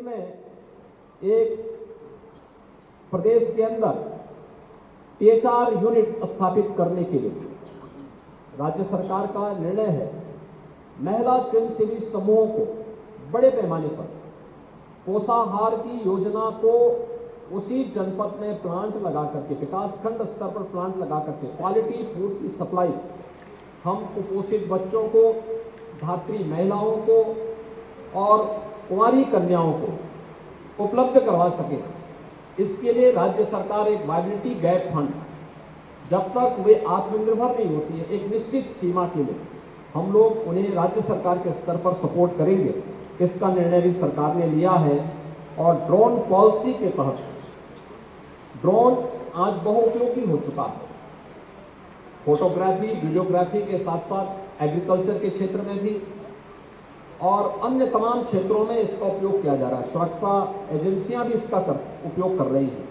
में एक प्रदेश के अंदर THR यूनिट स्थापित करने के लिए राज्य सरकार का निर्णय है। महिला स्वयंसेवी समूहों को बड़े पैमाने पर पोषाहार की योजना को उसी जनपद में प्लांट लगा करके, विकासखंड स्तर पर प्लांट लगा करके क्वालिटी फूड की सप्लाई हम कुपोषित बच्चों को, धात्री महिलाओं को और कुंवारी कन्याओं को उपलब्ध करवा सके। इसके लिए राज्य सरकार एक वायबिलिटी गैप फंड, जब तक वे आत्मनिर्भर नहीं होती है, एक निश्चित सीमा के लिए हम लोग उन्हें राज्य सरकार के स्तर पर सपोर्ट करेंगे। इसका निर्णय भी सरकार ने लिया है। और ड्रोन पॉलिसी के तहत ड्रोन आज बहुउपयोगी हो चुका है। फोटोग्राफी, वीडियोग्राफी के साथ साथ एग्रीकल्चर के क्षेत्र में भी और अन्य तमाम क्षेत्रों में इसका उपयोग किया जा रहा है। सुरक्षा एजेंसियां भी इसका उपयोग कर रही हैं।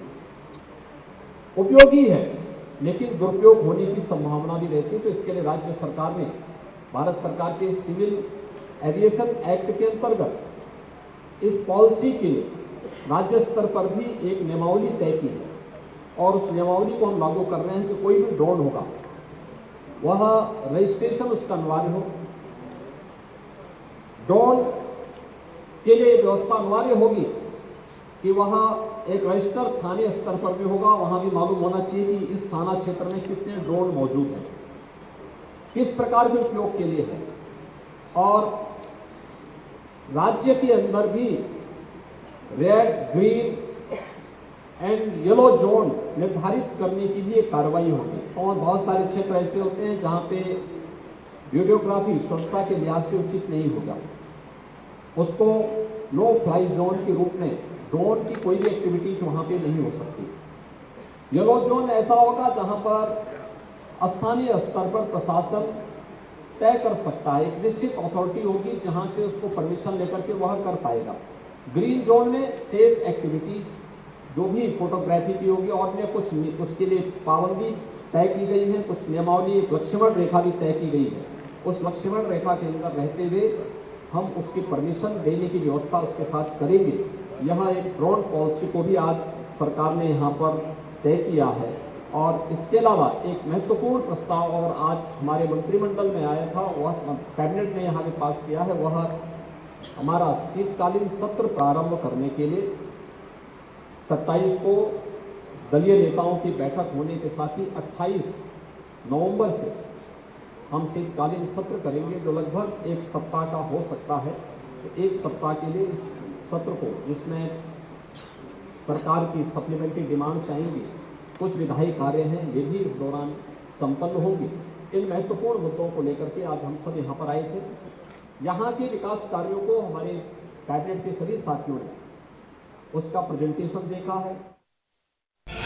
उपयोगी है, लेकिन दुरुपयोग होने की संभावना भी रहती है। तो इसके लिए राज्य सरकार ने भारत सरकार के सिविल एविएशन एक्ट के अंतर्गत इस पॉलिसी के लिए राज्य स्तर पर भी एक नियमावली तय की है और उस नियमावली को हम लागू कर रहे हैं कि कोई भी ड्रोन होगा वह रजिस्ट्रेशन उसका अनिवार्य हो। ड्रोन के लिए व्यवस्था अनिवार्य होगी कि वह एक रजिस्टर थाने स्तर पर भी होगा। वहां भी मालूम होना चाहिए कि इस थाना क्षेत्र में कितने ड्रोन मौजूद हैं, किस प्रकार के उपयोग के लिए है। और राज्य के अंदर भी red, green and yellow zone निर्धारित करने की भी एक कार्रवाई होगी। और बहुत सारे क्षेत्र ऐसे होते हैं जहां पे वीडियोग्राफी सुरक्षा के लिहाज से उचित नहीं होगा, उसको नो फ्लाई जोन के रूप में ड्रोन की कोई भी एक्टिविटीज वहां पे नहीं हो सकती। येलो जोन ऐसा होगा जहां पर स्थानीय स्तर पर प्रशासन तय कर सकता है, एक निश्चित अथॉरिटी होगी जहां से उसको परमिशन लेकर के वह कर पाएगा। ग्रीन जोन में शेष एक्टिविटीज जो भी फोटोग्राफी की होगी और ने कुछ उसके लिए पाबंदी तय की गई है, कुछ नियमावली, एक लक्ष्मण रेखा भी तय की गई है। उस लक्ष्मण रेखा के अंदर रहते हुए हम उसकी परमिशन देने की व्यवस्था उसके साथ करेंगे। यह एक ड्रोन पॉलिसी को भी आज सरकार ने यहां पर तय किया है। और इसके अलावा एक महत्वपूर्ण प्रस्ताव और आज हमारे मंत्रिमंडल में आया था, वह कैबिनेट ने यहां भी पास किया है। वह हमारा शीतकालीन सत्र प्रारंभ करने के लिए 27 को दलीय नेताओं की बैठक होने के साथ ही 28 नवंबर से हम शीतकालीन सत्र करेंगे, जो लगभग एक सप्ताह का हो सकता है। तो एक सप्ताह के लिए इस सत्र को, जिसमें सरकार की सप्लीमेंट्री डिमांड्स आएंगी, कुछ विधायी कार्य हैं, ये भी इस दौरान संपन्न होंगे। इन महत्वपूर्ण मुद्दों को लेकर के आज हम सब यहाँ पर आए थे। यहाँ के विकास कार्यों को हमारे कैबिनेट के सभी साथियों ने उसका प्रेजेंटेशन देखा है।